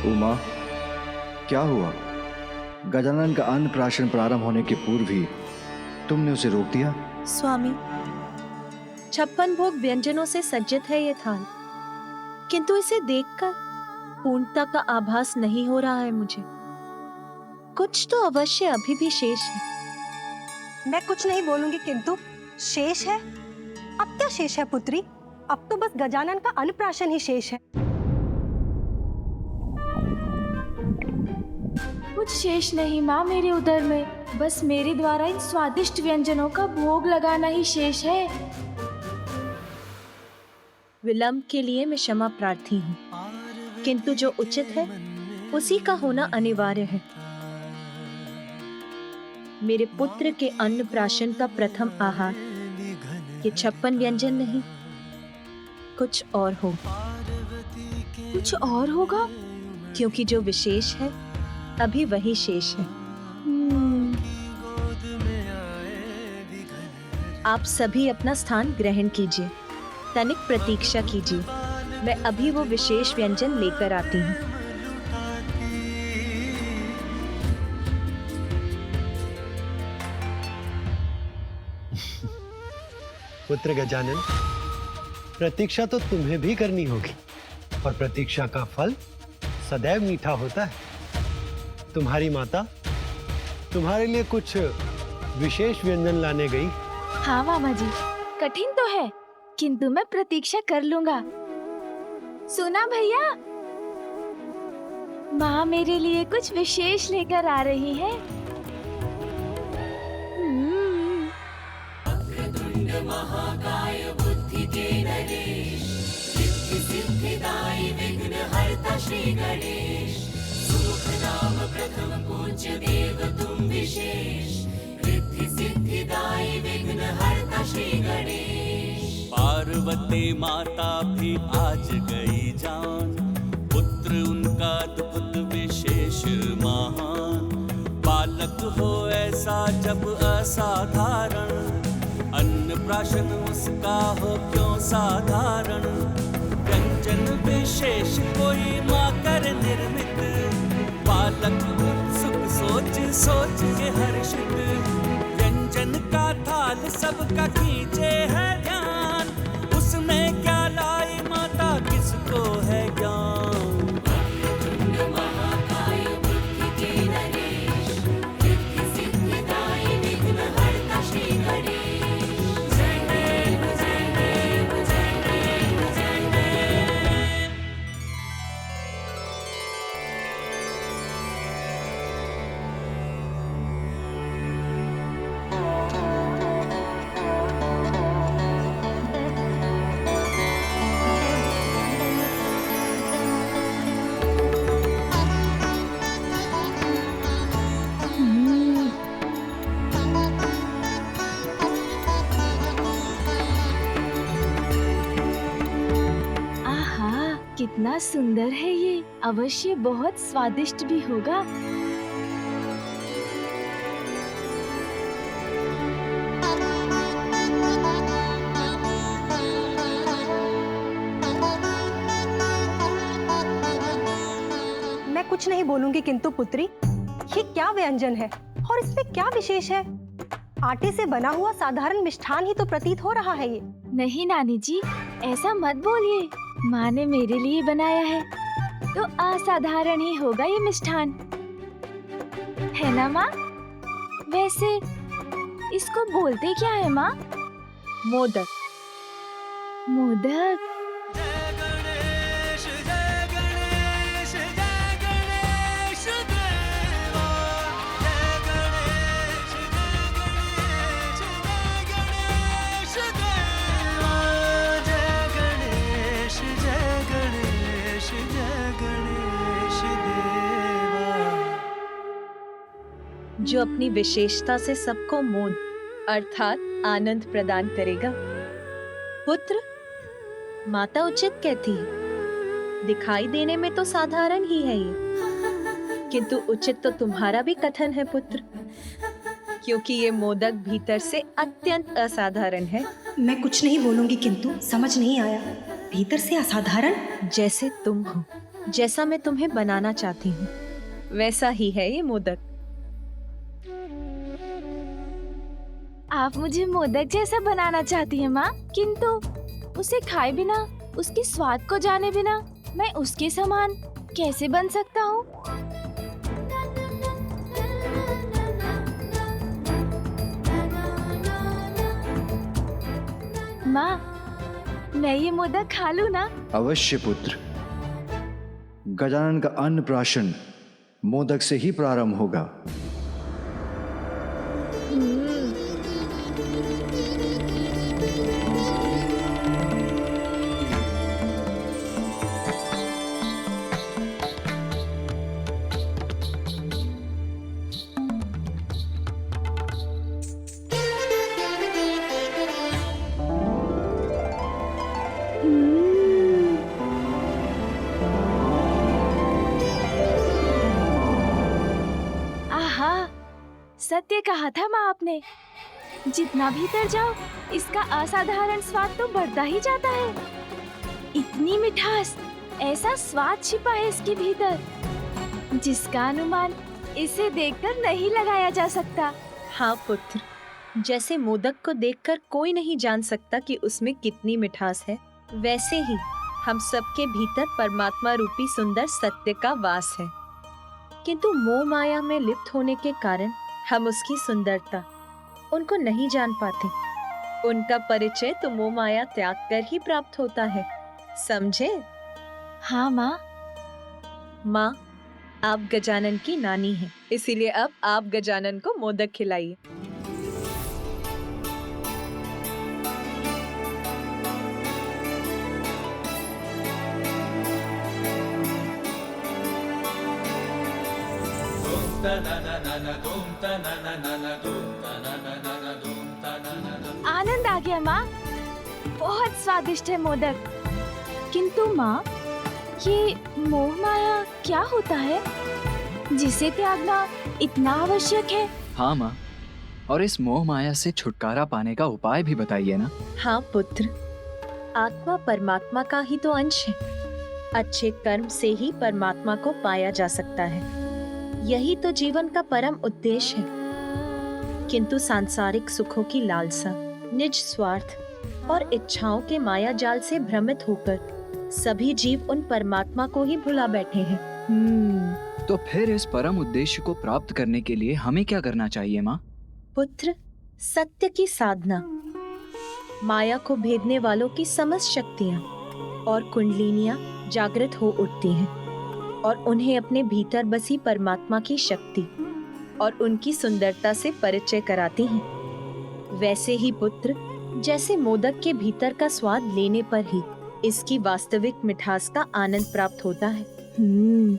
उमा, क्या हुआ? गजानन का अन्नप्राशन प्रारंभ होने के पूर्व ही तुमने उसे रोक दिया। स्वामी, 56 भोग व्यंजनों से सज्जित है ये थाल, किंतु इसे देखकर पूर्णता का आभास नहीं हो रहा है मुझे। कुछ तो अवश्य अभी भी शेष है। मैं कुछ नहीं बोलूंगी, किंतु शेष है? अब क्या शेष है पुत्री? अब तो बस गजानन का अन्नप्राशन ही शेष है। कुछ शेष नहीं माँ मेरे उदर में, बस मेरे द्वारा इन स्वादिष्ट व्यंजनों का भोग लगाना ही शेष है। विलंब के लिए मैं क्षमा प्रार्थी हूँ, किंतु जो उचित है उसी का होना अनिवार्य है। मेरे पुत्र के अन्नप्राशन का प्रथम आहार ये 56 व्यंजन नहीं, कुछ और हो। कुछ और होगा? क्योंकि जो विशेष है अभी वही शेष है। आप सभी अपना स्थान ग्रहण कीजिए, तनिक प्रतीक्षा कीजिए, मैं अभी वो विशेष व्यंजन लेकर आती हूँ। पुत्र गजानन, प्रतीक्षा तो तुम्हें भी करनी होगी, और प्रतीक्षा का फल सदैव मीठा होता है। तुम्हारी माता तुम्हारे लिए कुछ विशेष व्यंजन लाने गई। हाँ मामा जी, कठिन तो है, किंतु मैं प्रतीक्षा कर लूंगा। सुना भैया, माँ मेरे लिए कुछ विशेष लेकर आ रही है। महाकाय बुद्धि के नरेश, सिद्धि सिद्धिदायी विघ्नहर्ता श्री गणेश, सुख नाम प्रथम पूज्य देव तुम विशेष, रिद्धि सिद्धिदायी विघ्नहर्ता श्री गणेश। पार्वती माता भी आज गई जान, पुत्र उनका अद्भुत विशेष महान, बालक हो ऐसा जब असाधारण, अन्नप्राशन उसका हो क्यों साधारण, व्यंजन विशेष कोई माँ कर निर्मित, बालक उत्सुक सोच सोच के हर्षित, व्यंजन का थाल सबका खींचे है ध्यान, उसमें क्या लाई माता किसको है ज्ञान। कितना सुंदर है ये, अवश्य बहुत स्वादिष्ट भी होगा। मैं कुछ नहीं बोलूंगी, किंतु पुत्री ये क्या व्यंजन है और इसमें क्या विशेष है? आटे से बना हुआ साधारण मिष्ठान ही तो प्रतीत हो रहा है ये। नहीं नानी जी, ऐसा मत बोलिए, माँ ने मेरे लिए बनाया है तो असाधारण ही होगा ये मिष्ठान, है ना माँ? वैसे इसको बोलते क्या है माँ? मोदक। मोदक? जो अपनी विशेषता से सबको मोद अर्थात आनंद प्रदान करेगा। पुत्र, माता उचित कहती है, दिखाई देने में तो साधारण ही है ये, किंतु उचित तो तुम्हारा भी कथन है पुत्र, क्योंकि ये मोदक भीतर से अत्यंत असाधारण है। मैं कुछ नहीं बोलूंगी, किंतु समझ नहीं आया, भीतर से असाधारण? जैसे तुम हो, जैसा मैं तुम्हें बनाना चाहती हूँ वैसा ही है ये मोदक। आप मुझे मोदक जैसा बनाना चाहती हैं माँ, किंतु उसे खाए बिना, उसके स्वाद को जाने बिना मैं उसके समान कैसे बन सकता हूँ? माँ, मैं ये मोदक खा लूँ ना? अवश्य पुत्र। गजानन का अन्नप्राशन मोदक से ही प्रारंभ होगा। आहा, सत्य कहा था माँ आपने। जितना भीतर जाओ इसका असाधारण स्वाद तो बढ़ता ही जाता है। इतनी मिठास, ऐसा स्वाद छिपा है इसके भीतर जिसका अनुमान इसे देखकर नहीं लगाया जा सकता। हाँ पुत्र, जैसे मोदक को देखकर कोई नहीं जान सकता कि उसमें कितनी मिठास है, वैसे ही हम सबके भीतर परमात्मा रूपी सुंदर सत्य का वास है। किंतु मोह माया में लिप्त होने के कारण हम उसकी सुंदरता उनको नहीं जान पाते। उनका परिचय तो मोह माया त्याग कर ही प्राप्त होता है, समझे? हाँ माँ। माँ, आप गजानन की नानी हैं, इसीलिए अब आप गजानन को मोदक खिलाइए। आनंद आ गया माँ, बहुत स्वादिष्ट है मोदक। किंतु माँ, ये मोह माया क्या होता है जिसे त्यागना इतना आवश्यक है? हाँ माँ, और इस मोह माया से छुटकारा पाने का उपाय भी बताइए ना। हाँ पुत्र, आत्मा परमात्मा का ही तो अंश है। अच्छे कर्म से ही परमात्मा को पाया जा सकता है। यही तो जीवन का परम उद्देश्य है। किंतु सांसारिक सुखों की लालसा, निज स्वार्थ और इच्छाओं के माया जाल से भ्रमित होकर सभी जीव उन परमात्मा को ही भुला बैठे हैं। तो फिर इस परम उद्देश्य को प्राप्त करने के लिए हमें क्या करना चाहिए माँ? पुत्र, सत्य की साधना, माया को भेदने वालों की समस्त शक्तियाँ और कुंडलिनियाँ जागृत हो उठती हैं और उन्हें अपने भीतर बसी परमात्मा की शक्ति और उनकी सुंदरता से परिचय कराती हैं। वैसे ही पुत्र, जैसे मोदक के भीतर का स्वाद लेने पर ही इसकी वास्तविक मिठास का आनंद प्राप्त होता है,